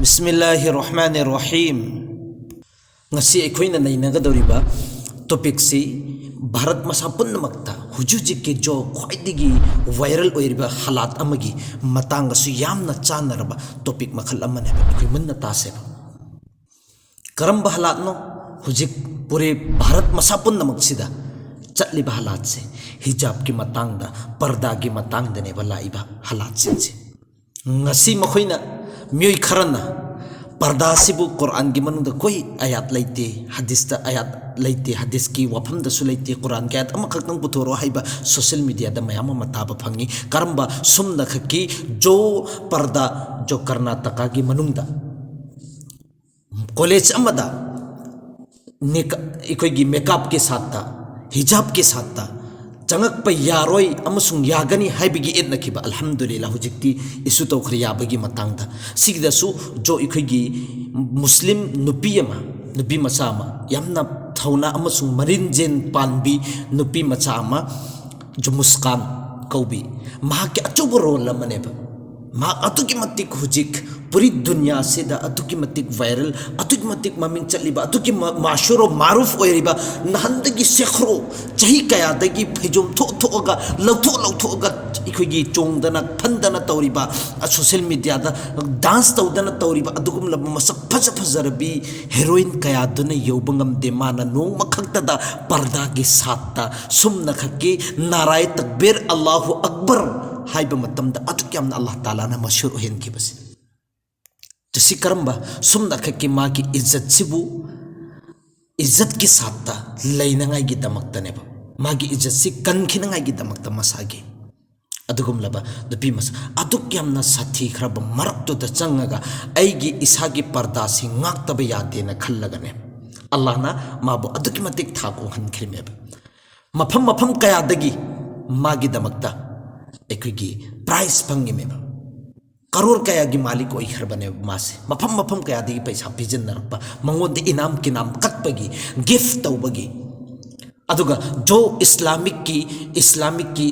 बिस्मिल्लाहिर्रहमानिर्रहीम ngasi aikoina nainagadoriba topic si Bharat masa punnamakta hujujiki jo khwaidigi viral oiriba halat amagi matanga su yamna chanaraba topic makhal amane akoi munna tase karamba halat no hujik pure Bharat masa punnamaksida chatliba halat se hijab ki matangda parda ki matangda ne balaiba halat se ngasi makhoina myoi kharana पर्दा सिबु कुरान की मनुदा कोई आयात लेते हदीस दा आयात लेते हदीस की वफम दसु लेते कुरान के आयात अमखक्तंग पुथोरो हाइबा सोशल मीडिया दा मयाम मताब फंगी करम्बा सुमना खकी जो पर्दा जो कर्नाटका की मनुदा कॉलेज अमदा इकोगी मेकअप के साथ था हिजाब के साथ था चंगक पे यारोय अमसुंग यागनी हाइबिगी एदनखिबा अल्हम्दुलिल्लाह हुजिक्ति इसु तौखरि याबगी मतंगदा सिगदसु जो इखिगी मुस्लिम नुपी मचामा यामना थौना अमसुंग मरिनजेन पानबी नुपी मचामा जो मुस्कान कौबी मा के अचुब रोल मनेबा मा अतुकी मतिक हुजिक पूरी दुनिया से दा अतुकी मतिक वायरल अतुकी मतिक ममिंग चलिबा अतुकी माशूर मारूफ ओइरिबा नहंदगी सेखरो चही कया दगी फैजुम थोगा लौथोगा इखोगी चोंगदना फंदना तौरिबा सोशल मीडिया दा डांस तौदना तौरिबा अदुगुम लब मसक फजरबी हेरोइन कया दुने यौबंगम दे माना नोंग मखक्तदा पर्दा की सात्ता सुमना खक्की नाराय तकबीर अल्लाहु अकबर हाइबा मतमदा अतुकी यामना अल्लाह ताला ना मशहूर हेन की बस जसी करम्बा सुमना खक्की मा की इज्जत सिबु इज्जत की सात्ता लैनंगाई की दमक्तनेबा मागी इज्जत से कनखिनंगाई की दमक्ता मसागी अदुगुम लबा दुपी मस अदुक यामना साथी खरब मरक्तो द चंगगा ऐगी इसागी पर्दा से ngakतबे यादे न खल्लगने अल्लाह ना माबो अदुकी मतिक थाको हनखिरमेब मफम कयादगी मागी दमक्ता एकोगी प्राइस फंगिमेब करोड़ कया की मालिक ओई खरबने मासे मफम कयादगी पैसा पिजन नरपा मंगोंदे इनाम के नाम कटपगी गिफ्ट तौबगी अदुगा जो इस्लामिक की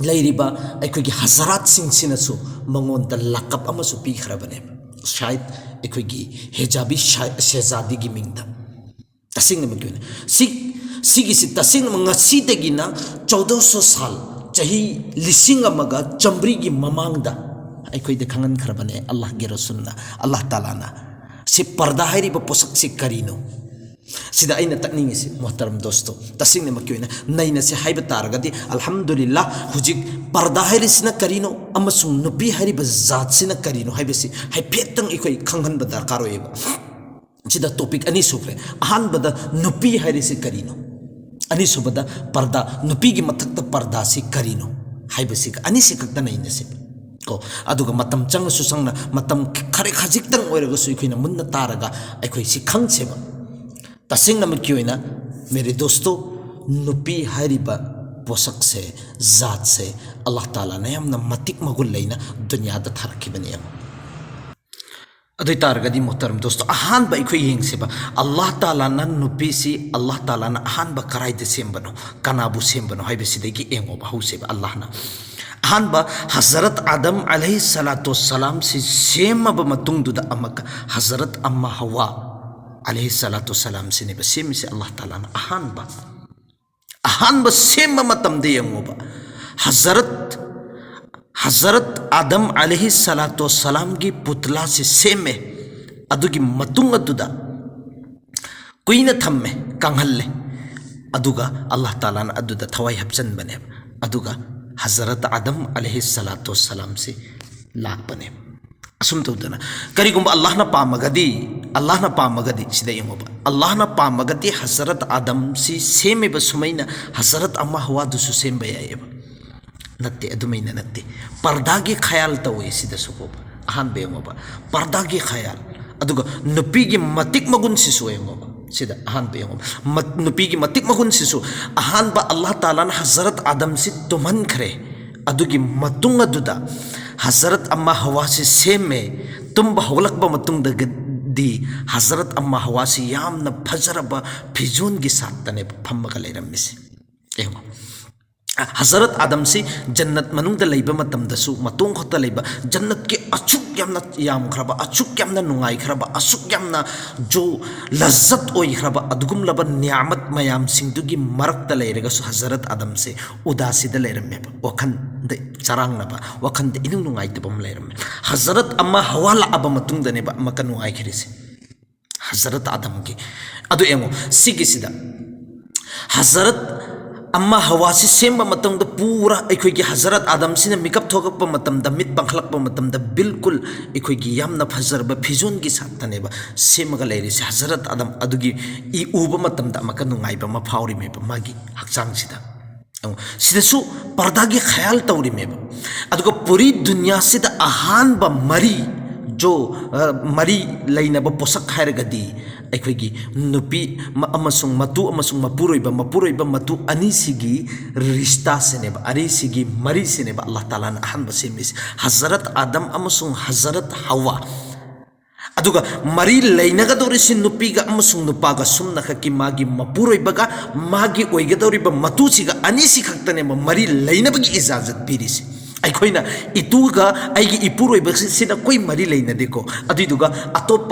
लैरिबा अखोगी हजरात सिंसिनसु मंगोंदा लकब अमसु पीखरबने शायद अखोगी हिजाबी शहजादी की मिंगदा तसिंग मक्योने सिगिसी तसिंग मंगसीदगिना 1400 साल चाही लिसिंग अमगा चंबरी की ममांगदा अखोइदे खंगन खरबने अल्लाह के रसूलना अल्लाह ताला ना से पर्दा हाइरिबा पोसक से करिनो सिदा आइना तकनिंग से मोहतरम दोस्तों तसिंग ने मक्योइना नैना से हाइबा तारगदी अल्हम्दुलिल्लाह हुजिक पर्दा हाइरिसना करिनो अमसुंग नुपी हाइरिबा जात सिना करिनो हाइबसी हाइफेतंग इखोइ खंगनबा दरकार ओइबा सिदा टॉपिक अनि सुफ्रे अहानबदा नुपी हाइरिसे करिनो अनि सुबदा पर्दा नुपी की मथक्ता पर्दा से करिनो हाइबसी अनि से कक्ता नैना से को अदुगा मतम चंग सुसंगना मतम खरे खजिक्तंग ओइरगसु इखोइना मुन्ना तारगा अखोइ सि खंगसेबा तसिंग नमक की होइना मेरे दोस्तों नुपी हरिबा पोसक से जात से अल्लाह ताला ने हमना मतिक मगुल लेना दुनिया दा थरकी बने अदुई तारगदी मोहतरम दोस्तों अहान बा इखोइ येंगसेबा अल्लाह ताला ना नुपी सी अल्लाह ताला ना अहान बा कराई दे सेमबनो कनाबु सेमबनो हाइबेसिदेगी एंगो बाहुसेबा अल्लाह ना अहान बा हजरत आदम अलैहि सलातो सलाम से सेमब मतुंगदुदा अमक हजरत अम्मा हवा अलैहि सलातो सलाम से ने सेम से अल्लाह ताला ना अहान बा सेम मतम दे यंगोबा हजरत आदम अलैहि सलातो सलाम की पुतला से सेम है अदुगी मतुंग अदुदा कुइना थम्मे कंगहल्ले अदुगा अल्लाह ताला ना अदुदा थवाई हबजन बने अदुगा हजरत आदम अलैहि सलातो सलाम से लाख बने असुम तौदना करिगुंबा अल्लाह ना पामगदी सिदा यंगोबा अल्लाह ना पामगदी हजरत आदम सी सेमेबा सुमैना हजरत अम्मा हवा दुसु सेमबा यायबा नत्ते अदुमैना नत्ते पर्दा की ख्याल तवे सिदा सुकोबा अहान बेयंगोबा पर्दा की ख्याल अदुगा नुपी की मतिक मगुन सिसु यंगोबा सिदा अहान बेयंगोबा नुपी की मतिक मगुन सिसु अहान बा अल्लाह ताला ना हजरत आदम से तुमन खरे अदुगी मतुंग अदुदा हजरत अम्मा हवा से सेम में तुम बहुलक मतुंग दी हजरत अम्मा हवा से यामना फजरबा फिजून की साथ तने फम्मगा लेरम्मिसे एंगो हजरत आदम से जन्नत मनुंग लेबा मतमदसु मतों खत लेबा जन्नत के अचुक यामना याम खरबा अचुक यामना नुंगाई खरबा अचुक यामना जो लज्जत ओई खरबा अदुगुम लब नियामत मयाम सिंदुगी मरकत लेरगसु हजरत आदम से उदासीद लेरमेबा वखन दे चरांगनबा वखन दे इनु नुंगाई तबम लेरमे हजरत अम्मा हवाला अबा मतुंग दनेबा मका नुंगाई खरिसे हजरत आदम के अदु एंगो सिगिसिदा हजरत अम्मा हवा से सेम मतंग पूरा अखोई हजरत आदम से मिकअप थोकप मित पंखलप बिल्कुल अखोई यामना फजरब फिजोन की साथनेब सेमग लेरी से हजरत आदम अदुगी इ उब मतमदा नुंगाइब मा फावरिमेब मागी हक्चांगसिदा सिदसु पर्दागी ख्याल तौरिमेब अदुगा पूरी दुनिया सिदा अहानब मरी जो मरी लेनब पोसक हैरगदी अखोई नुपी मपुरोइब मतु अनीसिगी रिश्ता सेनेब अरीसिगी मरी सेनेब अल्लाह ताला ना अहन सेमिस हजरत आदम अमसुंग हजरत हवा अदुगा मरी लेनगदोरिसि नुपीगा अमसुंग नुपागा सुमना खकी मागी मपुरोइबगा मागी ओइगदोरिब मतुसिगा अनीसि खक्तनेब मरी लेनबगी इजाजत पीरिसि अखोइना इतुगा आइगी इपुरोइबसिना कोई मरी लेनदेको अदुदुगा अतोप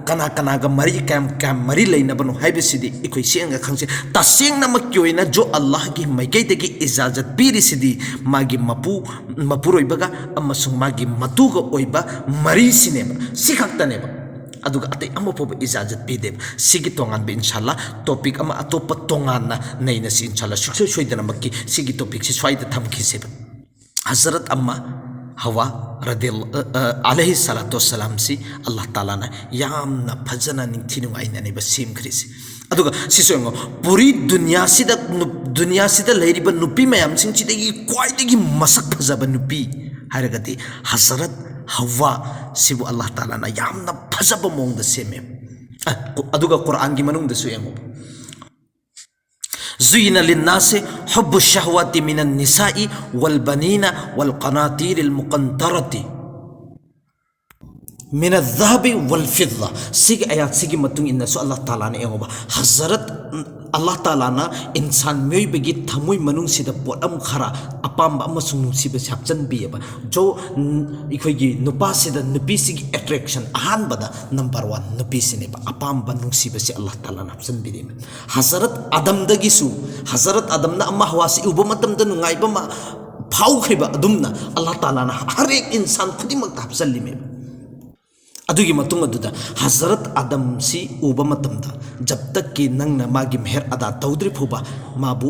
कना कनागा मरी कैम मरी लेनबनो हाइबसिदी इखोइ सेंगा खंगसे तसेंगना मक्योइना जो अल्लाह की मैकैदगी इजाजत पीरिसिदी मागी मपुरोइबगा अमसुंग मागी मतुगा ओइबा मरी सिनेबा सिखक्तनेबा अदुगा अतै अमपोब इजाजत पीदेब सिगी तोंगान बे इंशाल्लाह टॉपिक अमा अतोप तोंगान नैना सि इंशाल्लाह सुक्सोय सोइदना मक्की सिगी टॉपिक सि स्वाइद थमखिसेबा हजरत अम्मा हवा अलैहि सलातो सलाम से अल्लाह ताला ना यामना फजना निंथिनु आइनानेबा सेमख्रिसे अदुगा सिसोंगो पूरी दुनिया सिदा लेरिबा नुपी मयाम सिंचिदगी क्वाइदगी मसक फजबा नुपी हारगति हजरत हवा सिबु अल्लाह ताला ना यामना फजबा मोंगदा सेमे अदुगा कुरान की मनुंग दसु यंगो ज़ुयिना लिन्नासि हुब्बु शहवाति मिनन निसाई वल बनीना वल क़नातीरिल मुक़ंतरति मिन ज़हबि वल फ़िद्दा सिग आयात सिगी मतुंग इन्ना सो अल्लाह ताला ने एंगोबा हज़रत अल्लाह ताला ना इंसान मेबगी थमुई मनुंग सिदा पोटम खरा अपाम अमसुंग नुसिबे हपचन बियबा जो इखोगी नुपा सिदा नुपी सिगी अट्रैक्शन अहान बदा नंबर 1 नुपी सिनेबा अपाम नुसिबे से अल्लाह ताला ना हपचन बिदिम हज़रत आदम दगिसु हज़रत आदम ना अम्मा हवा से उब मतम द नुंगाइबा मा फाउखरिबा अदुमना अल्लाह ताला ना हर एक इंसान खुदिमक हपचन लिमेबा अदुगी मतुंग अदुदा हजरत आदम सी उबा मतमदा जब तक कि नंगना मागी मेहर अदा तौद्रि फुबा माबू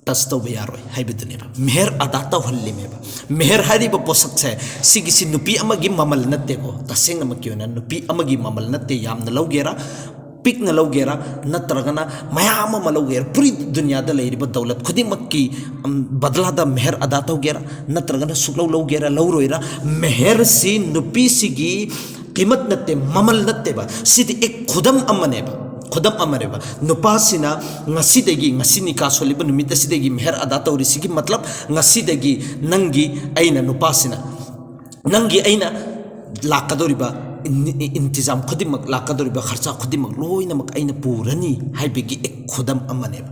टच तौबा यारोय हाइबदुनेबा मेहर अदा तौहल्लिमेबा मेहर हारिबा पोसक से सिगिसि नुपी अमगी ममल नत्तेको तसेंग अमकियोना नुपी अमगी ममल नत्ते यामना लौगेरा पिकना लौगेरा नत्रगना मयाम अमा लौगेरा पूरी दुनिया दा लेरिबा दौलत खुदिमक्की बदलादा मेहर अदा तौगेरा नत्रगना सुकलौ लौगेरा लौरोइरा मेहर सी नुपी सिगी कीमत नत्ते ममल नत्तेबा सिदी एक खुदम अमनेबा खुदम अमरेबा नुपासिना ngasiदगी ngasi निका सोलिबा नुमित सिदगी मेहर अदा तौरिसिगी मतलब ngasiदगी नंगी आइना नुपासिना नंगी आइना लाकदोरिबा इंतजाम खुदिमक लाकदोरिबा खर्चा खुदिमक लोइनमक आइना पूरनी हाइबगी एक खुदम अमनेबा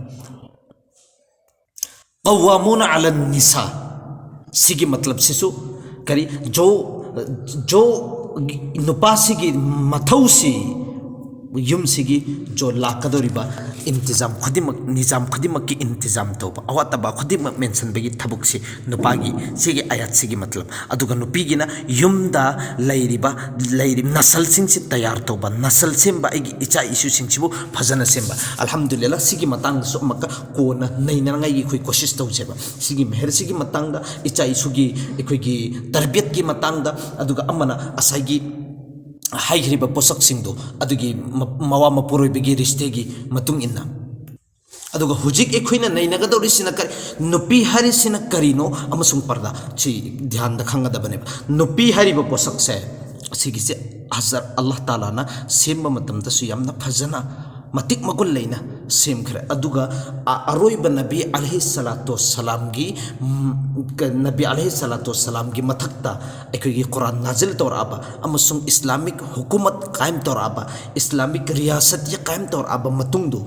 कव्वामुना अला निसा सिगी मतलब सिसु करी जो नुपासिगी मथौसी युमसिगी जो लाकदोरिबा इंतजाम खुदिमक निजाम खुदिमक की इंतजाम तौबा अवातबा खुदिमक मेंशन बेगी थबुकसी नुपागी सिगी आयात सिगी मतलब अदुगा नुपीगिना युमदा लैरि नसल सिंग से तैयार तौबा नसल सेंबा एगी इचा इशू सिंगसिबु फजना सेंबा अल्हम्दुलिल्लाह सिगी मतंग सो मक्का कोना नैनंगाई कोई कोशिश तौजेबा सिगी मेहर सिगी मतंग इचा इशुगी एखोगी तरबियत की मतंग अदुगा अमना असागी हाइग्रिबा पोसक सिंगदो अदुगी मवा मपुरोइबगी रिश्तेगी मतुंग इन्ना अदुगा हुजिक एखोइना नैनगदौरिसिना करी नुपी हारिसिना करिनो अमसुंग पर्दा छि ध्यान द खंगदबनेबा नुपी हारिबा पोसक से सिगिसे हजर अल्लाह ताला ना सेम मतम दसु यामना फजना मतिक मगुल लेना सेम खरे अदुगा अरोइबा नबी अलैहि सलातो सलाम गी नबी अलैहि सलातो सलाम गी मथक्ता एकोगी कुरान नाजिल तौराबा अमसुंग इस्लामिक हुकूमत कायम तौराबा इस्लामिक रियासत ये कायम तौराबा मतुंगदो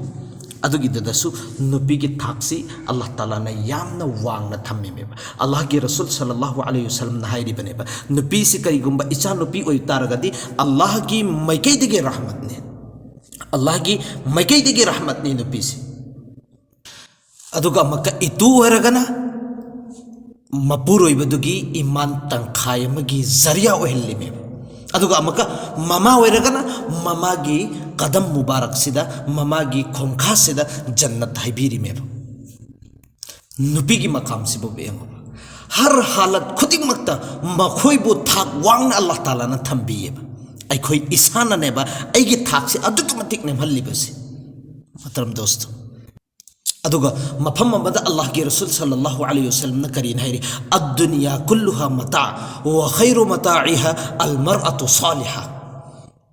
ꯑꯗꯨꯒꯤꯗꯨꯗꯁꯨ ꯅꯨꯄꯤꯒꯤ ꯊꯥꯛꯁꯤ ꯑꯜꯂꯥꯍ ꯇꯥꯂꯥꯅ ꯌꯥꯝꯅ ꯋꯥꯡꯅ ꯊꯝꯃꯦꯕ ꯑꯜꯂꯥꯍꯒꯤ ꯔꯁꯨꯜ ꯁꯜꯂꯜꯂꯥꯍु ꯑꯂꯩꯍꯤ ꯋꯁꯜꯂꯝꯅ ꯍꯥꯏꯔꯤꯕꯅꯦꯕ ꯅꯨꯄꯤꯁꯤ ꯀꯔꯤꯒꯨꯝꯕ ꯏꯆꯥ ꯅꯨꯄꯤ ꯑꯣꯏ ꯇꯥꯔꯒꯗꯤ ꯑꯜꯂꯥꯍꯒꯤ ꯃꯥꯏꯀꯩꯗꯒꯤ ꯔꯍꯃꯠꯅꯤ ꯑꯜꯂꯥꯍꯒꯤ ꯃꯥꯏꯀꯩꯗꯒꯤ ꯔꯍꯃꯠꯅꯤ ꯅꯨꯄꯤꯁꯤ ꯑꯗꯨꯒ ꯑꯃꯨꯛꯀ ꯏꯇꯨ ꯑꯣꯏꯔꯒꯅ ꯃꯄꯨꯔꯣꯏꯕꯗꯨꯒꯤ ꯏꯃꯥꯟ ꯇꯪꯈꯥꯏ ꯑꯃꯒꯤ ꯖꯔꯤꯌꯥ ꯑꯣꯏꯍꯜꯂꯤꯃꯦꯕ ꯑꯗꯨꯒ ꯑꯃꯨꯛꯀ ꯃꯃꯥ ꯑꯣꯏꯔꯒꯅ ꯃꯃꯥꯒꯤ ꯀꯗꯝ ꯃꯨꯕꯥꯔꯛꯁꯤꯗ ꯃꯃꯥꯒꯤ ꯈꯣꯡꯈꯥꯁꯤꯗ ꯖꯟꯅꯠ ꯍꯥꯏꯕꯤꯔꯤꯃꯦꯕ ꯅꯨꯄꯤꯒꯤ ꯃꯀꯥꯝꯁꯤꯕꯨ ꯌꯦꯡꯉꯣꯕ ꯍꯔ ꯍꯥꯂꯠ ꯈꯨꯗꯤꯡꯃꯛꯇ ꯃꯈꯣꯏꯕꯨ ꯊꯥꯛ ꯋꯥꯡꯅ ꯑꯜꯂꯥꯍ ꯇꯥꯂꯥꯅ ꯊꯝꯕꯤꯌꯦꯕ ꯑꯩꯈꯣꯏ ꯏꯁꯥꯅꯅꯦꯕ ꯑꯩꯒꯤ ꯊꯥꯛꯁꯤ ꯑꯗꯨꯛꯀꯤ ꯃꯇꯤꯛ ꯅꯦꯝꯍꯜꯂꯤꯕꯁꯤ ꯃꯇꯔꯝ ꯗꯣꯁꯇꯣ ꯑꯗꯨꯒ ꯃꯐꯝ ꯑꯃꯗ ꯑल्लाहꯒꯤ रसूल सल्लल्लाहु अलैहि वसल्लम करीन है अद्दुनिया कुल्लुहा मता व खैरु मताइहा अल मरअतु सालिहा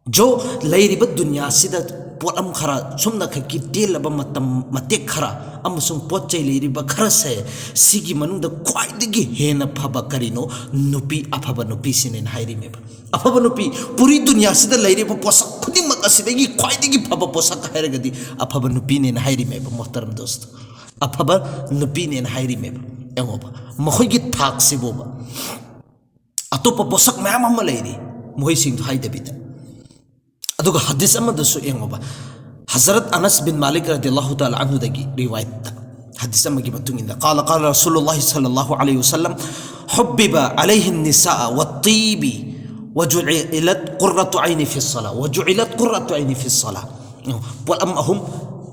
जो लैरिब दुनिया सिदा पोटम खरा सुमना खकी तेलब मतेक खरा अमसुंग पोचै लैरिब खरा से सिगी मनुंग द ख्वाइदगी हेना फबा करिनो नुपी अफबा नुपी सिनेन हाइरिमेब अफबा नुपी पूरी दुनिया सिदा लैरिब पोसक खुदिमक असिदगी ख्वाइदगी फबा पोसक हाइरगदी अफबा नुपी नेन हाइरिमेब मोहतरम दोस्त अफबा नुपी नेन हाइरिमेब एंगोबा मखोइगी थाक सिबोबा अतोप पोसक मयाम अमा लैरि मोहिसिंग हाइदबिदा अदुगा हदीस अमदसु एंगोबा हजरत अनस बिन मालिक रदियल्लाहु ताला अन्हु दगी रिवायत हदीस अमगी मतुंगिंदा قال قال رسول الله صلى الله عليه وسلم حبب عليه النساء والطيب وجعلت قرة عيني في الصلاة وجعلت قرة عيني في الصلاة والأمهم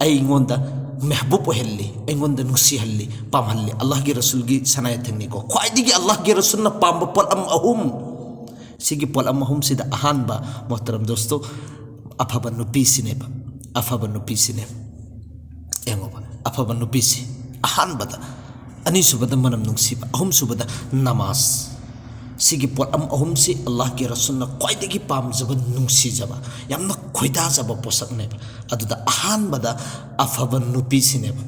أي غوندا محبوب وهلي أي غوندا نسي هلي بام هلي الله جي رسول جي سنايا تنيكو قاعد يجي الله جي رسولنا بام والأمهم سيجي والأمهم سيدا أهانبا محترم دوستو أفابا نبيسينيبا أفابا نبيسينيبا ينغوبا أفابا نبيسي أهانبا أني سوبدا منم نسيبا أهم سوبدا نماز سيجي والأمهم سي الله جي رسولنا قاعد يجي بام زبا نسي زبا يامنا قيدا زبا بوسك نيبا أدو دا أهانبا أفابا نبيسينيبا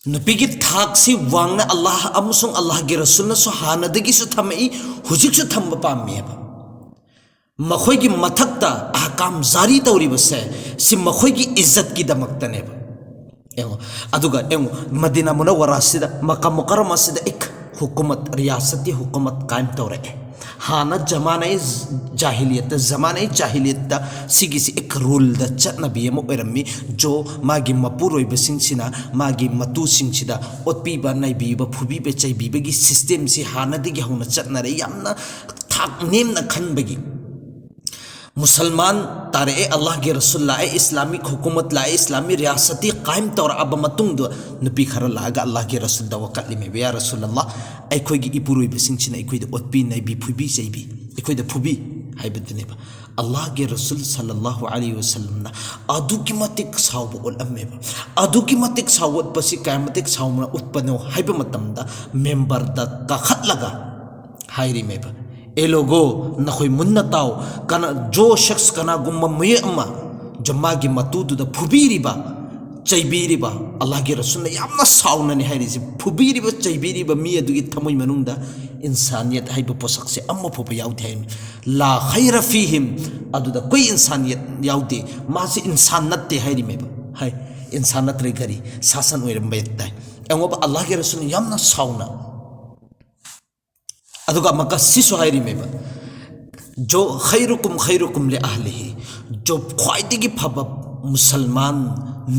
नुपीगी थाक्सी वांगना अल्लाह अमसुंग अल्लाह के रसूलना सो हानदगी सो थमई हुजिक सो थम पामेबा मखोइगी मथक्ता अहकाम जारी तौरिबसे सि मखोइगी इज्जत की दमक्तनेबा एंगो अदुगा एंगो मदीना मुनव्वरा सिदा मक्का मुकर्रमा सिदा एक हुकूमत रियासती हुकूमत कायम तौरे हाना जमाने जाहिलियत सिगिसी एक रूल द चटनबी अम ओइरम्मी जो मागी मपुरोइबसिंगसिना मागी मतुसिंगसिदा ओत्पीबा नाइबीबा फुबीबे चैबीबगी सिस्टम सि हानादगी हौना चटनरे यामना थाक नेमना खनबगी मुसलमान तारे अल्लाह के रसूल लाए इस्लामिक हुकूमत लाए इस्लामी रियासती कायम तौर अब मतुंग नुपी खर लागा अल्लाह के रसूल द वकली में या रसूल अल्लाह अखोगी इपुरुई बसिंगसिना अखोइद ओत्पी नाइबी फुबी चैबी अखोइद फुबी हाइबदनेबा अल्लाह के रसूल सल्लल्लाहु अलैहि वसल्लम ना अदुकी मतिक साव ओलअमेबा अदुकी मतिक सावत पसी कायमतिक सावना उत्पनो हाइब मतमदा मेंबर द कखतलगा हाइरिमेबा ए लोगो नखोई मुन्ना ताओ कना जो शख्स कना गुम्मा मुये अम्मा जम्मा की मतूदुद फुबीरिबा चैबीरिबा अल्लाह के रसूल ने यामना साउननी हाइरिसि फुबीरिबा चैबीरिबा मी अदुगी थमोय मनुंगदा इंसानियत हाइब पोसक से अम्मा फुबा याउदे हाइ ला खैर फीहिम अदुदा कोई इंसानियत याउदे मासे इंसान नत्ते हाइरिमेबा हाइ इंसान नत्रे गरी शासन ओइरम्बे ताइ एंगोबा अल्लाह के रसूल ने यामना साउना अदुगा मका सिसु हाइरिमेबा जो खैरुकुम ले अहलिही जो ख्वाइदगी फबा मुसलमान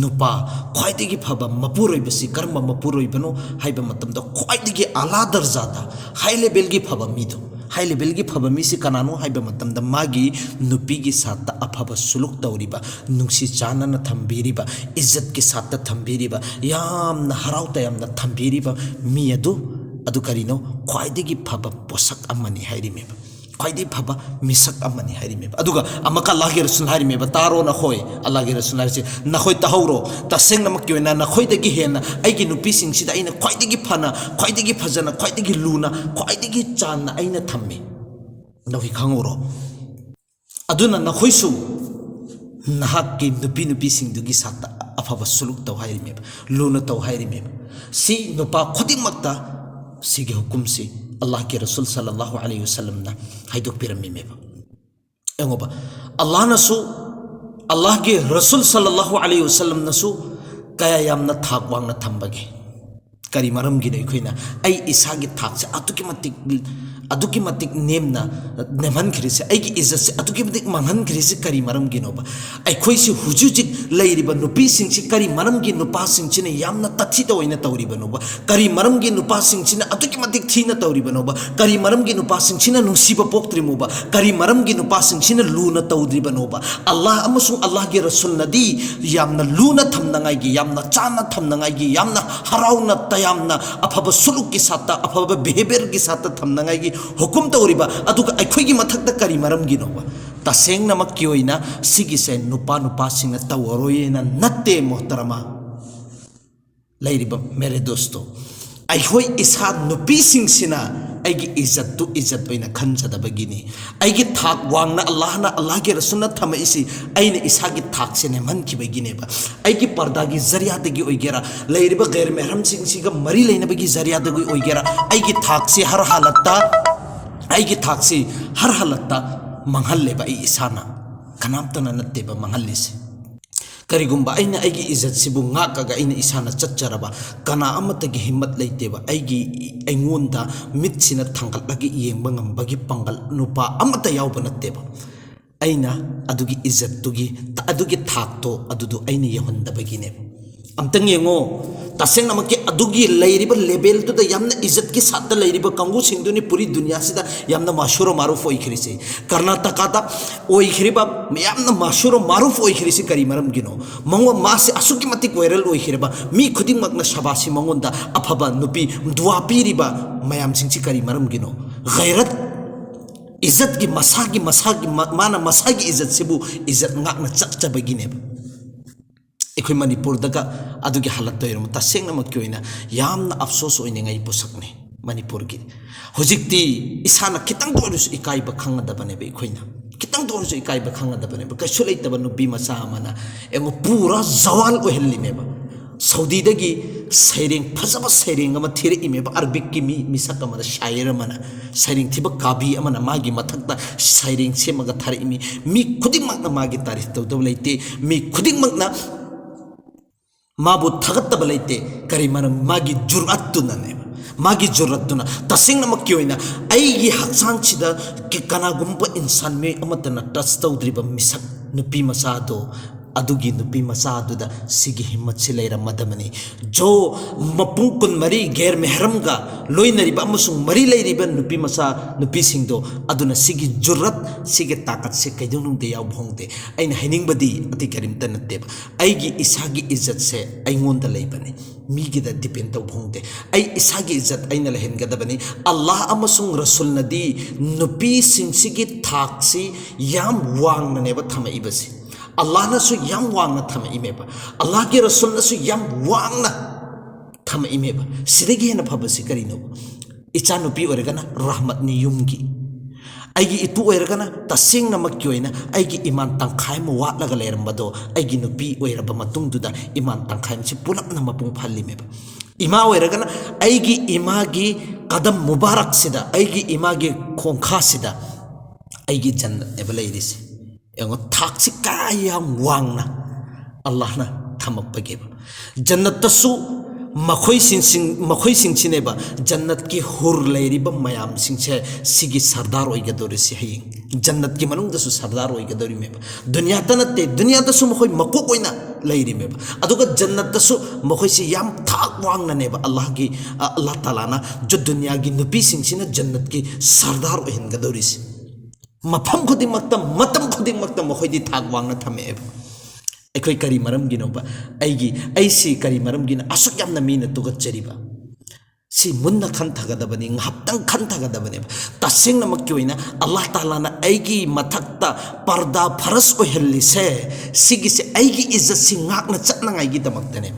नुपा ख्वाइदगी फबा मपुरोइबसी कर्म मपुरोइबनो हाइबा मतमदा ख्वाइदगी आला दर्जादा हाई लेवल की फबा मीदो हाई लेवल की फबा मीसी कनानो हाइबा मतमदा मागी नुपीगी साथ अफबा सुलुक तौरिबा नुंसी चानना थंबीरिबा इज्जत के साथ थंबीरिबा यामना हराउता यामना थंबीरिबा मी अदु करिनो ख्वाइदगी फबा पोसक अमनी हाइरिमेबा ख्वाइदगी फबा मिसक अमनी हाइरिमेबा अदुगा अमका अल्लाह के रसूल हाइरिमेबा तारो न खोय अल्लाह के रसूल हाइसे न खोय तहौरो तसेंग नमक क्योना न खोयदगी हेना आइगी नुपी सिंगसिदा आइना ख्वाइदगी फना ख्वाइदगी फजना ख्वाइदगी लूना ख्वाइदगी चाना आइना थम्मे नोहि खंगोरो अदुना न खोयसु नहाक की नुपी सिंगदुगी साता अफबा सुलुक तौ हाइरिमेबा लूना तौ हाइरिमेबा सी नुपा खुदिमक्ता सिगे हुकुम से अल्लाह के रसूल सल्लल्लाहु अलैहि वसल्लम ना हाइदोक पिरमीमेबा एंगोबा अल्लाह नसु अल्लाह के रसूल सल्लल्लाहु अलैहि वसल्लम नसु कया यामना थाक वांगना थंबगे करी मरम गिने खोइना आई इसागी थाक से अदुकी मतिक नेमना नेमन खरिसे आईगी इज्जत से अदुकी मतिक मंगन खरिसे करी मरम गिनोबा आई खोइ से हुजुजिक लैरिबा नुपी सिंग से करी मरम गि नुपा सिंग छिने यामना तथित ओइना तौरिबा नोबा करी मरम गि नुपा सिंग छिने अदुकी मतिक थीना तौरिबा नोबा करी मरम गि नुपा सिंग छिने नुंसीबा पोक्त्रिमोबा करी मरम गि नुपा सिंग छिने लूना तौद्रिबा नोबा अल्लाह अमसुंग अल्लाह के रसूल नदी यामना लूना थमनंगाइगी यामना चाना थमनंगाइगी यामना हराउना तयामना अफबा सुलुक के साथ अफबा बिहेवियर के साथ थमनंगाइगी हुकुम तौरिबा अदुगा अखोइगी मथक्ता करी मरम गिनोबा तसेंगनमक की ओइना सिगिसे नुपा नुपा सिंगना तवरोयेना नत्ते मोहतरमा लैरिबा मेरे दोस्तों अखोइ इसा नुपी सिंगसिना आइगी इज्जत तु इज्जत ओइना खनजदबगिनी आइगी थाक वांगना अल्लाह के रसूलना थमइसी आइने इसागी थाक से नेमन खिबगिनेबा आइगी पर्दागी जरियादगी ओइगेरा लैरिबा गैर महरम सिंगसिगा मरी लैनबगी जरियादगी ओइगेरा आइगी थाक से हर हालतता मंगल्लेबा आई इसाना कनामतना नत्तेबा मंगल्लिसे करिगुम्बा आइना आइगी इज्जत सिबु ngaकागा आइना इसाना चच्चरबा कना अमतगी हिम्मत लैतेबा आइगी आइंगोंदा मितसिना थांगलगी येंबा ngambagi पंगल नुपा अमता यावबा नत्तेबा आइना अदुगी इज्जत तुगी अदुगी थाकतो अदुदु आइना यहंदबगिने अमतंग येंगो तसेंग नमके अदुगी लैरिबा लेवल तुदा यामना इज्जत की साथ लैरिबा कंगु सिंधुनी पूरी दुनिया सिदा यामना माशूर मारूफ ओइखरिसे कर्नाटकादा ओइखरिबा यामना माशूर मारूफ ओइखरिसे करी मरम गिनो मंगो मासे असुकी मतिक वायरल ओइखरिबा मी खुदिंग मकना शाबासी मंगोंदा अफबा नुपी दुआ पीरिबा मयाम सिंची करी मरम गिनो गैरत इज्जत की मसागी माना मसागी इज्जत सिबु इज्जत ngakna चकचबगिने अखोई मणिपुर अदुगी हालत तोइरम तसेंगनमक की ओइना यामना अफसोस ओइनेंगाई पोसकने मणिपुर की हुजिक्ति इसाना खितंग तोरसु इकाइबा खंगदबने बे अखोइना खितंग तोरसु इकाइबा खंगदबने कइसु लेतबा नुबी मसा अमना एंगो पूरा जवाल ओहल्लिमेबा सऊदी दगी सैरेंग फजबा सैरेंग अमा थिरे इमेबा अरबिक की मिसक अमना शायर अमना सैरेंग थिबा काबी अमना मागी मथक्ता सैरेंग सेमगा थारे इमी मी खुदिंगमकना मागी तारीफ तौदब लेते मी खुदिंगमकना माबु थगत्तब लेते करी मन मागी जुरअतुनने मागी जुरअतुना तसिंगनमक की ओइना आइगी हक्सांग छिदा कि कनागुम्बा इंसान में अमतना टच तौद्रिबा मिसक नुपी मसादो अदुगी नुपी मसादुदा सिगी हिम्मत से लैरमदमनी जो मपुंग कुन मरी गैर महरमगा लोइनरिबा अमसुंग मरी लैरिबा नुपी मसा नुपी सिंगदो अदुना सिगी जुरत सिगे ताकत से कैदुनुंदे याव भोंगदे आइना हैनिंगबदी अति करिमता नत्तेबा आइगी इसागी इज्जत से आइंगोंदा लैबने मीगिदा डिपेंड तौ भोंगदे आई इसागी इज्जत आइना लहेनगदबनी अल्लाह अमसुंग रसूल नदी नुपी सिंगसिगी थाकसी याम वांगननेबा थमइबसी अल्लाह नसु याम वांगना थम इमेबा अल्लाह के रसूल नसु याम वांगना थम इमेबा सिदगी हेन फबसी करिनो इचा नुपी ओरगना रहमत नि युमगी आइगी इतु ओरगना तसिंग नमक की ओइना आइगी ईमान तंखाय म वाटलगा लेरमबदो आइगी नुपी ओइरबा मतुंगदुदा ईमान तंखाय से पुलक न मपुंग फालिमेबा इमा ओरगना आइगी इमागी कदम मुबारक सिदा आइगी इमागी खोंखा सिदा आइगी जन्नत एबा लैरिसे एंगो थाक्सी काया वांगना अल्लाह ना थमक बगेबा जन्नत तसु मखोई सिंसिनेबा जन्नत की हुर लैरिबा मयाम सिंसे सिगी सरदार ओइगदोरि से हयिंग जन्नत की मनुंग दसु सरदार ओइगदोरि मेबा दुनिया तनते दुनिया दसु मखोई मकोक ओइना लैरि मेबा अदुगा जन्नत दसु मखोई से याम थाक वांगना नेबा अल्लाह ताला ना जो दुनिया की नुपी सिंसिना जन्नत की सरदार ओइहनगदोरि से मफम खुदिंगमक्ता मतम खुदिंगमक्ता मखोइदि थाक वांगना थमेब अखोई करी मरम गिनोबा ऐसी करी मरम गिन असुक यामना मीना तुगच्चरिबा सी मुन्ना खंथगदबनी ngaptang खंथगदबने तसेंगनमक की ओइना अल्लाह ताला ना ऐगी मथक्ता पर्दा फरस ओहल्लिसे सिगिसे ऐगी इज्जत सि ngakna चटनांगाइगी दमक्तने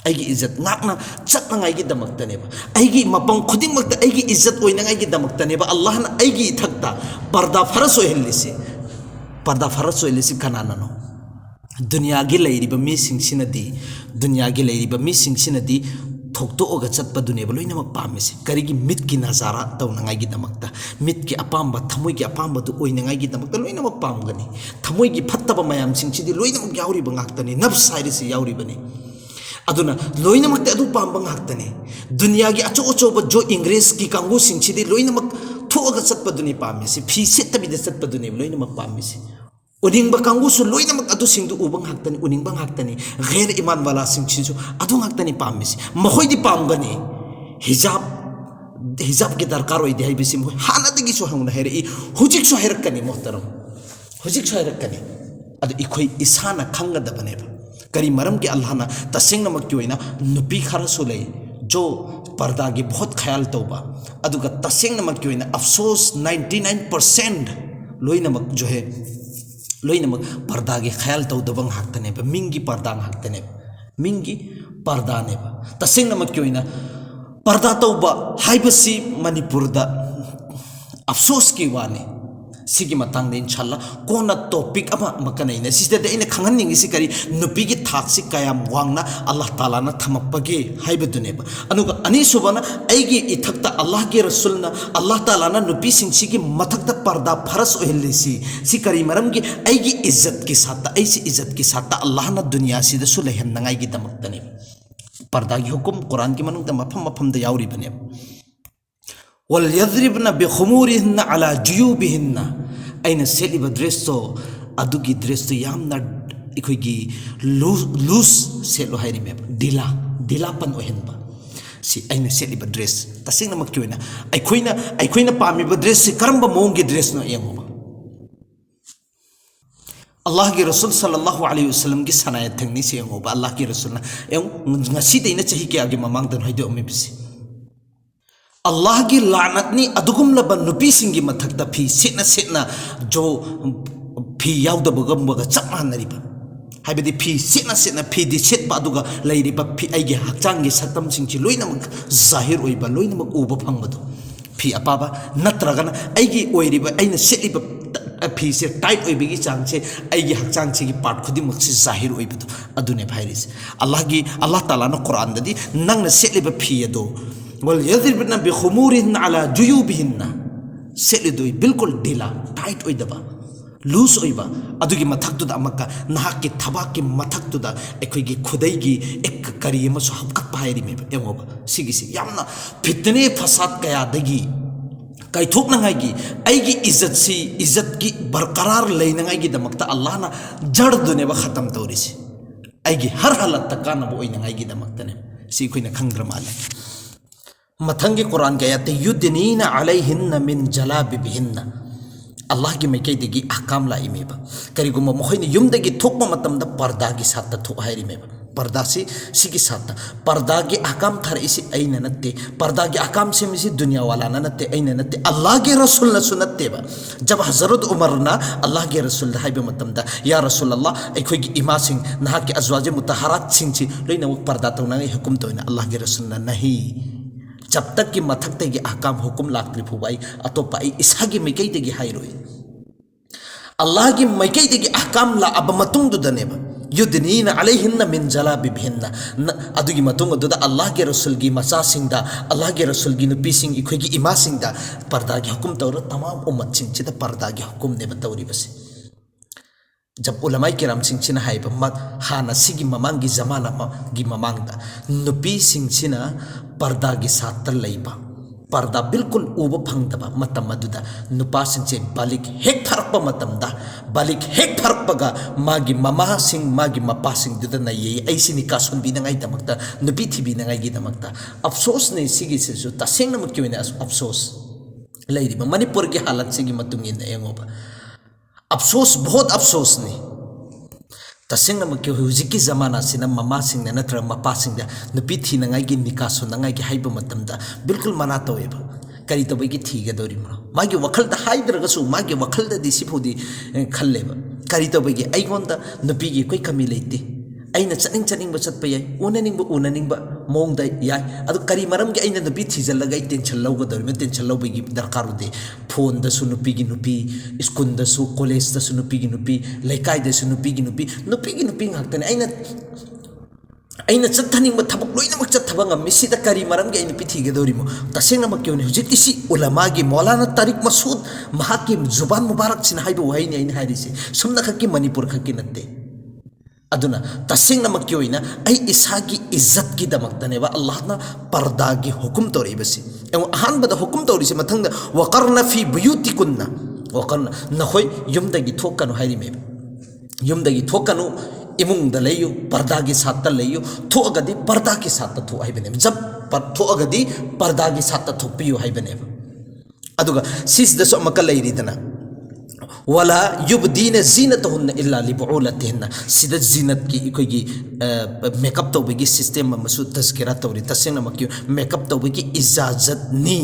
ऐगी इज्जत ngakna चटनांगाइगी दमक्तने ऐगी मपम खुदिंगमक्ता ऐगी इज्जत ओइनांगाइगी दमक्तने अल्लाह ना ऐगी थक्ता पर्दा फरस ओहल्लिसे कनानानो दुनिया की लैरिबा मी सिंसिनदी थोक्तोगा चटपदुनेब लोइनमक पामिसे करिगी मित की नजारा तौनंगाइगी दमकता मित की अपाम्बा थमोई की अपाम्बा दु ओइनंगाइगी दमकता लोइनमक पामगनी थमोई की फत्तबा मयाम सिंगसिदि लोइनमक याउरिबा ngaktani नफ्स हाइरिसि याउरिबनी अदुना लोइनमक अदु पाम्बा ngaktani दुनिया की अचो अचोब जो इंग्रेज की कांगू सिंगसिदि लोइनमक थोगा चटपदुनि पामिसे फी सेत्तबिदे चटपदुनि लोइनमक पामिसे उनिंगबा कांगूसु लोइनमक अदु सिंगदु उबंग हाक्तनी उनिंगबा हाक्तनी गैर ईमान वाला सिंगसिसु अदु हाक्तनी पामिसे मखोइदि पामगनी हिजाब के दरकार होइदि हाइबिसि मो हानादगी सो हंगना हेरइ हुजिक सो हेरकनी मोहतरम हुजिक सो हेरकनी अदु इखोइ इसाना खंगदबनेबा करी मरम के अल्लाह ना तसिंगनमक की होइना नुपी खरसु लई जो पर्दा की बहुत ख्याल तौबा अदुगा तसिंगनमक की होइना अफसोस 99% लोइनमक जो है लोइनमक पर्दा की ख्याल तौदबंग हाक्तनेबा मिंगी पर्दा हाक्तनेबा मिंगी पर्दानेबा तसिंगनमक की होइना पर्दा तौबा हाइबसी मणिपुरदा अफसोस की वाने सिगी मतंग दे इंशाल्लाह कोना टॉपिक अमा मकनैना सिदे इन खंगनिंगि करी नुपी की थाक से कयाम वांगना अल्लाह ताला ना थमपगे हाइबदुनेबा अनुगा अनीसुबना ऐगी इथक्ता अल्लाह के रसूलना अल्लाह ताला ना नुपी सिंगसी की मथक्ता पर्दा फरस ओहलेसी सी करी मरम की ऐगी इज्जत के साथ ऐसी इज्जत के साथ अल्लाह ना दुनिया सिदे सुलहन नंगाई की दमकतने पर्दा की हुकुम कुरान की मनुंग मफम मफम द याउरी बने वल यद्रिबना बिखुमुरिहिन्ना अला जुयूबिहिन्ना ऐना सेलिबा ड्रेस तो अदुगी ड्रेस तो यामना इखोगी लूज सेलो हाइरि मे ढिलापन ओहनबा सी ऐना सेलिबा ड्रेस तसिंगनमक की होइना अखोइना पामिबा ड्रेस से करंबा मोंगी ड्रेस नो यंगोबा अल्लाह के रसूल सल्लल्लाहु अलैहि वसल्लम की सनाया थंगनी से यंगोबा अल्लाह के रसूल ना यंग ngasi देना चाहिए कि आगे ममांग दन हाइदो अमे बिसी अल्लाह की लानतनी अदुगुम लबन नुपी सिंगी मथक्ता फी सेना जो फी याउदबगमबग चपमानरिबा हाइबदि फी सेना फी दि सेटबा अदुगा लैरिबा फी आइगे हक्चांगी सतम सिंची लोइनमक जाहिर ओइबा लोइनमक उबा फंगबदो फी अपाबा नत्रगना आइगे ओइरिबा आइना सेलिबा फी से टाइट ओइबगी चांगसे आइगे हक्चांग से पार्ट खुदिमक से जाहिर ओइबदो अदुने भाइरिस अल्लाह ताला न कुरान ददि नंगना सेलिबा फी अदो वल यद्रिबना बिखुमुरिहिन्ना अला जुयूबिहिन्ना सेलिदोइ बिल्कुल ढीला टाइट ओइदबा लूज ओइबा अदुगी मथक्तुदा अमका नहाकी थबाकी मथक्तुदा एखोइगी खुदैगी एक करी अमसु हपकत पाइरि मे एमोबा सिगिसि यामना फितने फसाद कयादगी काइथोकनंगाइगी आइगी इज्जत की बरकरार लेनंगाइगी दमकता अल्लाह ना जड़ दुनेबा खत्म तौरिसि आइगी हर हालत तकानबो ओइनंगाइगी दमकतने सि खोइना खंग्र माले मथंगे कुरान के आयत युद्दनीना अलैहिन्ना मिन जलाबिबिहिन्ना अल्लाह की मैकैदगी अहकाम लाइमेबा करिगुम मखोइनी युमदगी थोकपा मतमदा पर्दा की साथ थोक हाइरिमेबा पर्दा से सिगी साथ पर्दा की अहकाम थर इसी ऐना नत्ते पर्दा की अहकाम से मिसी दुनिया वाला ना नत्ते ऐना नत्ते अल्लाह के रसूल न सुनत्तेबा जब हजरत उमर ना अल्लाह के रसूल हाइबे मतमदा या रसूल अल्लाह एखोइगी इमा सिंह नहा के अजवाजे मुतहरात सिंह छि लोइना पर्दा तौना हुकुम तोइना अल्लाह के रसूल ना नहीं जब तक कि मथक की अहकाम हुकुम लाक्री फुबाई अतोपा इसा की मैकई की हाइरोई अल्लाह की मैकई की अहकाम ला अब मतुंगदुदनेबा युद्दनीना अलैहिन्ना मिन जलाबिबिहिन्ना अदुगी मतुंगदुदा अल्लाह के रसूल की मचा सिंगदा अल्लाह के रसूल की नुपी सिंग इखोगी इमा सिंगदा पर्दा की हुकुम तौर तमाम उम्मत सिंग चिदा पर्दा की हुकुम ने बतौरी बसे जब उलमाई किराम सिंह हाना सिगी ममांग की जमाना की ममांग नुपी सिंह पर्दा की साथ लेबा पर्दा बिल्कुल उब फंगदबा मतम अदुदा नुपा सिंह बालिक हेक फरकपा मतमदा बालिक हेक फरकपगा मागी ममा सिंह मागी मपा सिंह दुदा नये ऐसी निका सुनबीनंगाई दमकता नुपी थिबीनंगाई की दमकता अफसोस ने सिगी सेसु तसेंगनमक की ओइना अफसोस लैरिबा मणिपुर की हालत सिगी मतुंग इन एंगोबा अफसोस बहुत अफसोस ने तसेंगनमक की हुजिकी जमाना सिना ममा सिंह नत्र मपा सिंह नुपी थीनंगाई की निका सुनंगाई की हाइबा मतमदा बिल्कुल मना तौएबा करी तबगी थीगदोरिमो मागी वखलदा हाइद्रगसु मागी वखलदा दिसिफुदी खल्लेबा करी तबगी आइगोंदा नुपी की कोई कमी लेते अना चनिंग चटप याय उननिंग मौंग याय अदु करी मरम की अना नुपी थीजल्लगा टेंशन लौगदोरिमे टेंशन लौबगी दरकार उदे फोन दसु नुपी की नुपी स्कूल दसु कॉलेज दसु नुपी की नुपी लेकाय दसु नुपी की नुपी ꯑꯩꯅ ꯆꯠꯊꯅꯤꯡꯕ ꯊꯕꯛ ꯂꯣꯏꯅꯃꯛ ꯆꯠꯊꯕ ꯉꯝꯃꯤ ꯁꯤꯗ ꯀꯔꯤ ꯃꯔꯝꯒꯤ ꯑꯩꯅ ꯄꯤꯊꯤꯒꯗꯧꯔꯤꯃꯣ ꯇꯁꯦꯡꯅꯃꯛꯀꯤ ꯑꯣꯏꯅ ꯍꯧꯖꯤꯛꯇꯤ ꯁꯤ ꯎꯂꯃꯥꯒꯤ ꯃौलाना तारिक मसूद महाकी जुबान मुबारक सिना हाइबो वहाइनि आइना हाइरिसे सुमना खक्की मणिपुर खक्की नत्ते अदुना तसेंगनमक्की ओइना आई इसागी इज्जत की दमक्तनेबा अल्लाहना पर्दागी हुकुम तौरिबसी एवं अहानबदा हुकुम तौरिसे मथंगदा वकरना फी बुयुतिकुन्ना वकरना नखोय युमदगी थोकनु हाइरिमे युमदगी थोकनु इमुंगदा लेयु पर्दा की साथ लेयु थोअगदी पर्दा की साथ थो हाइबने जब थोअगदी पर्दा की साथ थोपियु हाइबने अदुगा सिसदसो अमका लेरिदना वला युबदीन जीनतहुन्ना इल्ला लिबुलतिहिन्ना सिदा जीनत की इकोगी मेकअप तौबगी सिस्टम मसु तस्किरा तौरी तसेंगनमक्की मेकअप तौबगी इजाजत नी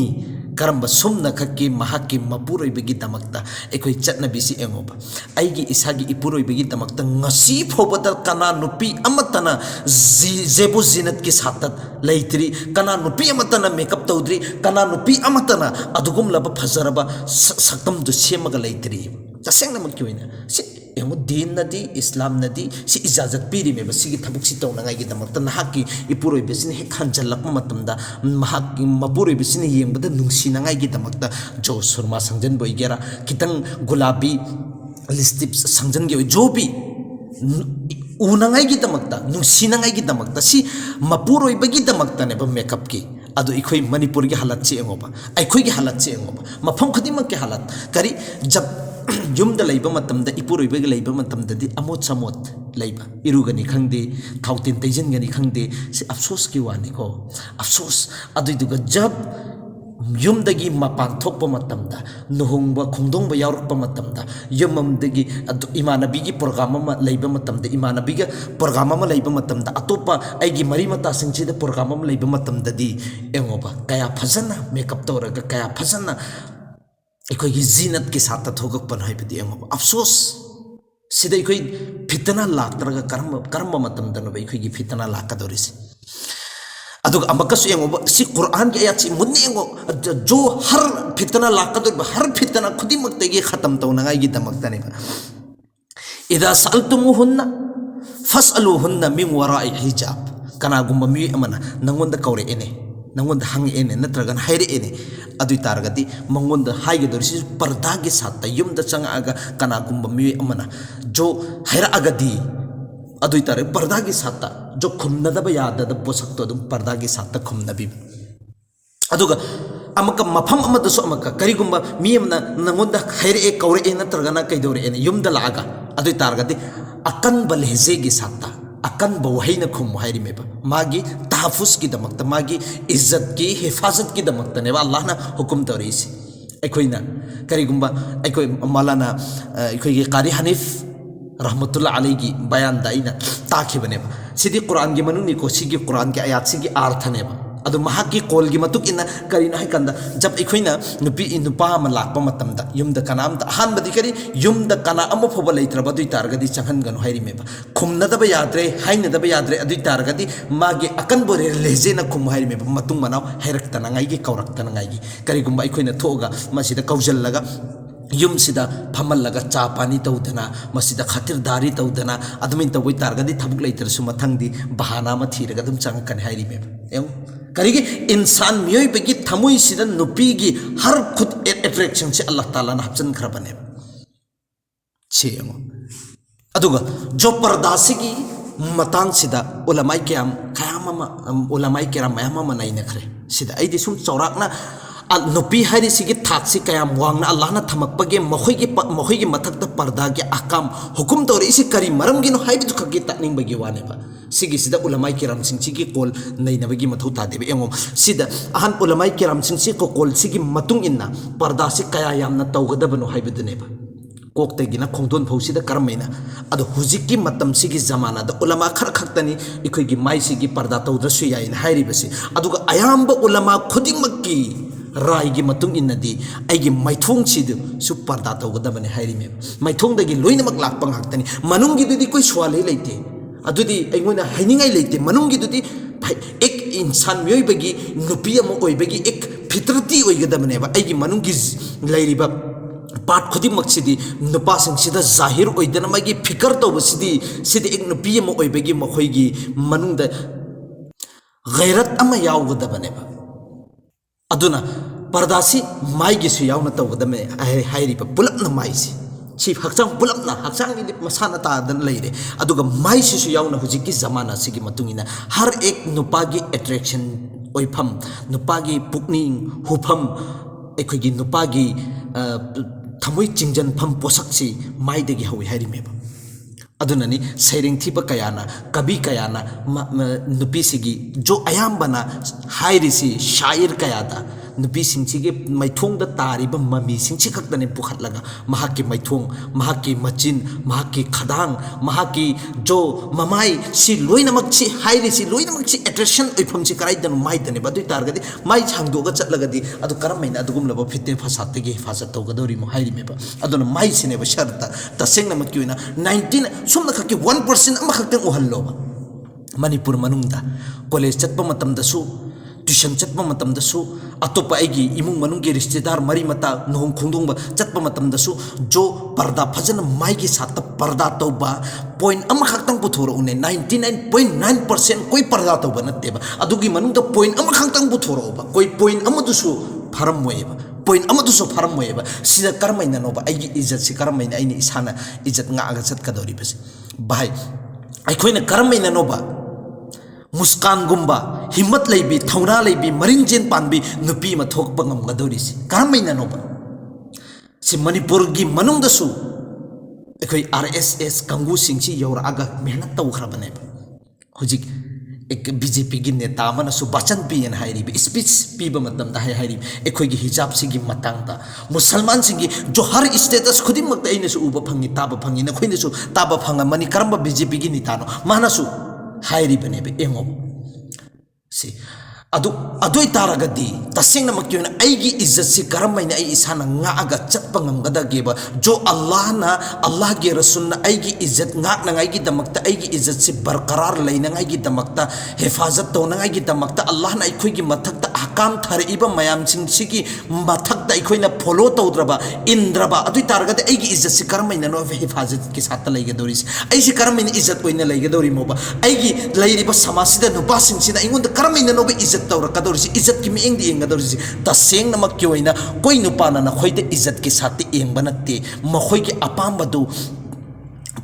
करम सुमना खक्की महाकी मपुरोइबगी दमक्ता एकोई चटनबिसी एंगोबा आइगी इसागी इपुरोइबगी दमक्ता ngasi फोबदल कना नुपी अमतना जेबो जीनत की साथत लैत्री कना नुपी अमतना मेकअप तौद्री कना नुपी अमतना अदुगुम लब फजरबा सक्तम दु सेमगा लैत्री तसेंगनमक्की ओइना सि एमो दीन नदी इस्लाम नदी सि इजाजत पीरी में बसी थबुक सि तौनगाई की दमक्ता नहाकी इपुरोइबसिन हे खानजलक मतमदा महाकी मपुरोइबसिन येंबदा नुंसिनांगाई की दमक्ता जो सुरमा संजन बोइगेरा कितंग गुलाबी लिपस्टिक संजन के जो भी उनांगाई की दमक्ता नुंसिनांगाई की दमक्ता सि मपुरोइबगी दमक्ता ने मेकअप की अदो इखोई मणिपुर की हालत से एंगोबा अखोई की हालत से एंगोबा मफम खुदिमक के हालत करी जब युमदा लैबा मतमदा इपुरोइबगे लैबा मतमददी अमोट समोट लैबा इरुगनी खंगदे थाउतिन तैजनगनी खंगदे से अफसोस की वानी को अफसोस अदुइदुगा जब युमदगी मपान थोकपा मतमदा नुहोंगबा खोंदोंगबा यावरकपा मतमदा युममदगी इमानबीगी प्रोग्राम अमा लैबा मतमदा इमानबीगा प्रोग्राम अमा लैबा मतमदा अतोपा आइगी मरी मतासिंगसिदा प्रोग्राम अमा लैबा मतमददी एंगोबा कया फजना मेकअप तौरगा कया फजना अखोई जीनत के साथ थोगपन हाइबदी एंगोबा अफसोस सिदा अखोई फितना लाक्तरगा करम मतमदनबा अखोई फितना लाकदोरिसे अदुग अमकस एंगोबा सि कुरान के आयत सि मुन्ने एंगो जो हर फितना लाकदोर हर फितना खुदिमक्तगी खत्म तौनगाई की दमक्तनेबा इदा सअलतुमुहुन्ना फसअलुहुन्ना मिन वराइ हिजाब कनागुम्बा मी अमना नंगोंदा कौरे एने नंगोंदा हंग एने नत्रगन हाइरे एने अदुइ तारगदी मंगोंदा हाइगदोरिसि पर्दा के साथ युमदा चंगागा कनागुम्बा मी अमना जो हाइरागदी अदुइ तारे पर्दा के साथ जो खुमनदब यादद पोसक्तो दुम पर्दा के साथ खुमनबी अदुगा अमका मफम अमदसो अमका करिगुम्बा मी अमना नंगोंदा हाइरे कौरे ए नत्रगना कैदोरे एने युमदा लागा अदुइ तारगदी अकन बलहेजे के साथ अकन बवहैन खुम हाइरिमेबा मागी तहफुज की दमक्ता मागी इज्जत की हिफाजत की दमक्ता नेबा अल्लाह ना हुकुम तौरीसी अखोइना करिगुम्बा अखोइ मौलाना अखोइगी कारी हनीफ रहमतुल्लाह अलैहि बयान दाइना ताखिबनेबा सिदी कुरान की मनुनी को सिगी कुरान के आयात सिगी अर्थ नेबा अदु महाकी कोल की मतुक इना करिना है कंदा जब अखोइना नुपी नुपा अमा लाकपा मतमदा युमदा कनामदा अहानबदी करी युमदा कना अमा फोबा लैत्रबा दुइ तारगदी चंहनगनु हाइरिमेबा खुमनदबा याद्रे हाइनदबा याद्रे अदुइ तारगदी मागे अकन बोरे लेजेना खुम हाइरिमेबा मतुंग मनाव हैरक्तनांगाइगी कौरक्तनांगाइगी करिगुम्बा अखोइना थोगा मसिदा कौजल्लगा युम सिदा फमल्लगा चा पानी तौदना मसिदा खातिरदारी तौदना अदमिन तौबई तारगदी थबुक लैतरसु मथंगदी बहाना मा थीरगा दुम चंगकन हाइरिमेबा एम करिगे इंसान मियोइबगी थमुई सिदा नुपीगी हर खुद एट्रैक्शन से अल्लाह ताला ना हचन खरबने छेमो अदुगा जो पर्दासिगी मतंग सिदा उलमाई उलमाई किराम मयाम मनाई नखरे सिदा आइदि सुम चौराकना नुपी हाइरि सिगी थाकसी कयाम वांगना अल्लाह ना थमकपगे मखोइगी मथक्ता पर्दा के अहकाम हुकुम तौरे इसी करी मरमगिनो हाइबिदु खगी तकनिंगबगी वानेबा सिगी सिदा उलमाई किराम सिंची कोल नैनबगी मथौ तादेबे एंगो सिदा अहन उलमाई किराम सिंची को कोल सिगी मतुंग इन्ना पर्दा से कया यामना तौगदबनो हाइबिदुनेबा कोक्तगिना खोंदोन फौसिदा करमैना अदो हुजिकी मतम सिगी जमाना द उलमा खर खक्तनी इखोइगी माई सिगी पर्दा तौद्रसु याइन हाइरिबसी अदुगा अयाम्ब उलमा खुदिमक्की राइगी मतुंग इन्नदी आइगी मैथोंग सिदु सु पर्दा तौगदबने हाइरिमे मैथोंदगी लोइनमक लाकपा ngakतनी मनुंगी दुदी कोई सवाल ही लेते अदुदी अइगोना हाइनिंगाई लेते मनुंगी दुदी एक इंसान मियोइबगी नुपी अम ओइबगी एक फितरती ओइगदबनेबा आइगी मनुंगी लैरिबा पार्ट खुदिमक्सिदी नुपासिंगसिदा जाहिर ओइदना मागी फिकर तौबसिदी सिदी एक नुपी अमा ओइबगी मखोइगी मनुंगदा गैरत अमा यावगदबनेबा अदुना पर्दासी माइगिसु यावना तौगदमे हाइरिबा पुलपना माइसी सी हक्चांग पुलपना हक्चांगी मसाना तादन लेरे अदुगा माइसिसु यावना हुजिकी जमाना सिगी मतुंगिना हर एक नुपागी अट्रैक्शन ओइफम नुपागी पुकनिंग हुफम एखोइगी नुपागी थमोइ चिंजनफम पोसक्सी माइदगी हौइ हाइरिमेबा अदुननी सैरिंग थीबा कयाना कवि कयाना नुपीसिगी जो अयाम्बना हाइरिसी शायर कयादा नुपीसिंगसिगे मैथोंग तारिबा ममीसिंगसि खक्तने पुखटलगा महाकी मैथोंग महाकी मचिन महाकी खदांग महाकी जो ममाई सि लोइनमक्सि हाइरिसी लोइनमक्सि अट्रैक्शन ओइफमसि कराइदनु माइदने बदुइ तारगदि माइ छांगदोगा चटलगदि अदु करमैना अदुगुमलबा फिते फसातगे फासा तौगदोरि मो हाइरिमेबा अदुना माइ सिनेबा शर्ता तसेंगनमक्कि ओइना 19 सोमना खक्कि 1% अमा खक्तंग उहल्लोबा मणिपुर मनुंगदा कॉलेज चटपा मतमदसु ट्यूशन चटपा मतमदसु अतोपा एगी इमुंग मनुंगी रिश्तेदार मरी मता नोंग खुंदोंबा चटपा मतमदसु जो पर्दा फजन माइगी साथ पर्दा तौबा पॉइंट अमा खक्तंग पुथोरउने 99.9% कोई पर्दा तौबा नत्तेबा अदुगी मनुंगदा पॉइंट अमा खक्तंग पुथोरउबा कोई पॉइंट अमदुसु फरमोयेबा पॉइंट अमदुसु फरमोयेबा सिदा करमैना नोबा एगी इज्जत सि करमैना आइनि इसाना इज्जत ngaga चटकदोरिबसे भाई अखोइना करमैना नोबा मुस्कान गुम्बा हिम्मत लेबी थौना लेबी मरिंजेन पानबी नुपी मथोकपा ngamgadorisi करमैना नोबा सि मणिपुर की मनुंगदसु अखोइ RSS कंगू सिंगसी यौरागा मेहनत तौखरबनेबा हुजिक एक बीजेपी की नेता मनसु बचन पीन हाइरिबी स्पीच पीबा मतमदा हाइरिबी एखोइगी हिजाब सिगी मतंगदा मुसलमान सिंगी जो हर स्टेटस खुदिमक्ता अइनसु उबा फंगी ताबा फंगी नखोइनसु ताबा फंगा मनि करम बीजेपी की नेतानो मानसु हाइरिबनेबे एंगो सी अदुई तारगदी तसेंगनमक्की ओइना आइगी इज्जत से करमैना आई इसाना ngaga चटपा ngamgadageba जो अल्लाह ना अल्लाह के रसूल ना आइगी इज्जत ngaknangai gi damakta आइगी इज्जत से बरकरार लेनंgai gi damakta हिफाजत तौनंgai gi damakta अल्लाह ना अखोइगी मथक्ता ahkam थरइबा मयाम सिंगसिगी मथक्ता अखोइना फॉलो तौद्रबा इंद्रबा अदुई तारगदी आइगी इज्जत से करमैना नो हिफाजत के साथ लेगदोरिस आइसी करमैना इज्जत ओइना लेगदोरि मोबा आइगी लेरिबा समाजसिदा नुपा सिंगसिदा इंगोंदा करमैना नोबा इज्जत तौरकदोरिसि इज्जत की मिएंग एंगदोरिसि तसेंगनमक्की ओइना कोई नुपाना नखोइदे इज्जत के साथ एंगबा नत्ते मखोइगी अपामबदु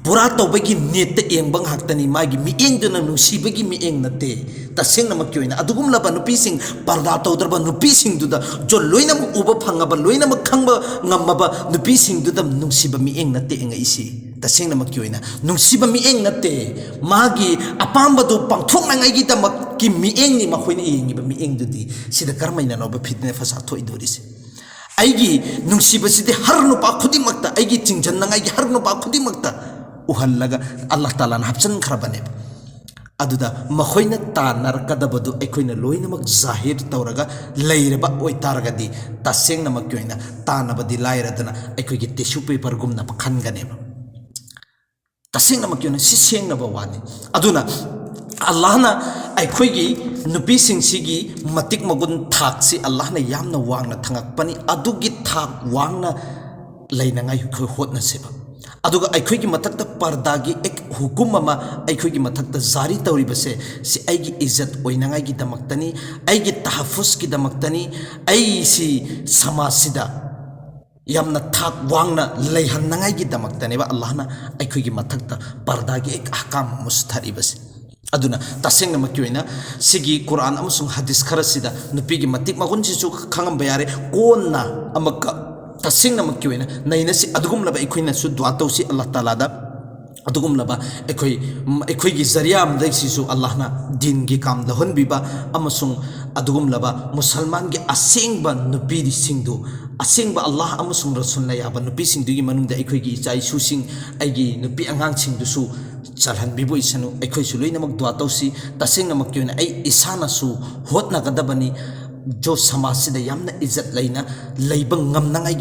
पूरा तौबगी नेट एंगबंग हाक्तनी मागी मिएंगदुना नुसीबगी मिएंग नत्ते तसेंगनमक्की ओइना अदुगुमलबा नुपीसिंग पर्दा तौद्रबा नुपीसिंगदुदा जो लोइनम उबा फंगबा लोइनम खंगबा ngambaba नुपीसिंगदुदा नुसीबा मिएंग नत्ते एंगाइसि तसेंगनमक्की ओइना नुसीबा मिएंग नत्ते मागी अपामबदु पांथोंनांगाइगी दमक कि मिएंग नि मखोइना एंगिबा मिएंगदुदी सिदा करमैना नोबा फिटने फसा थोइदोरिसि आइगी नुसीबसिदे हर नुपा खुदिमक्ता आइगी चिंजननांगाइगी हर नुपा खुदिमक्ता उहल्लगा अल्लाह ताला ना हपचन खरबने अदुदा मखोइना तानरकदबदु अखोइना लोइनमक जाहिर तौरगा लेरबा ओइ तारगदी तसेंगनमक्की ओइना तानबदी लाइरदना अखोइगी टिश्यू पेपर गुमना खनगनेबा तसेंगनमक्की ओइना सिसेंगनबा वानी अदुना अल्लाह ना अखोइगी नुपीसिंगसिगी मतिक मगुन थाकसि अल्लाह ना यामना वांगना थंगकपनी अदुगी थाक वांगना लेनंगाइ खो होतनसेबा अदुगा अखोइगी मथक्ता पर्दागी एक हुकुम अमा अखोइगी मथक्ता जारी तौरिबसे सि आइगी इज्जत ओइनंगाइगी दमक्तनी आइगी तहफुज की दमक्तनी आइसी समाजसिदा यामना थाक वांगना लेहन्नंगाइगी दमक्तनेबा अल्लाह ना अखोइगी मथक्ता पर्दागी एक अहकाम मुस्तरिबसे अदुना तसेंगनमक्की ओइना सिगी कुरान अमसुंग हदीस खरसिदा नुपीगी मतिक मगुनसिसु खंगम बयारे कोन्ना अमका तसेंगनमक्की ओइना नैनसि अदुगुमलबा अखोइनासु दुआ तौसि अल्लाह तालादा अदुगुमलबा अखोइगी जरिया अमदैसिसु अल्लाह ना दीन की काम दहनबिबा अमसुंग अदुगुमलबा मुसलमान की असेंगबा नुपीदि सिंगदु असेंगबा अल्लाह अमसुंग रसूल याबा नुपी सिंगदुगी मनुंगदा अखोइगी इचाइसुसिंग आइगी नुपी अंगांग सिंगदुसु चलहनबिबो इसनु अखोइसु लोइनमक दुआ तौसि तसेंगनमक्की ओइना आई इसानासु होतनागदबनी जो समाज से यामना इज्जत लेना लेब ngamnangai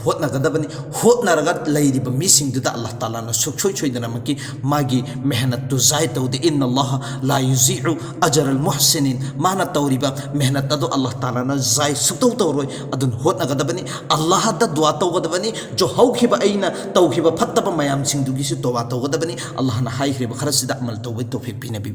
hotnagadabani hotnaraga leidiba misingduda Allah Taala na sukchoi choidana maki magi mehnat tu zai tawde inna Allah la yuzi'u ajra al muhsinin mana tawriba mehnat adu Allah Taala na zai suktaw tawroi adun hotnagadabani Allah da dua tawgadabani jo hawkhiba aina tawkhiba phattaba mayam singdugi su towa tawgadabani Allah na haikhiba kharasida amal tawbai tawfik binabi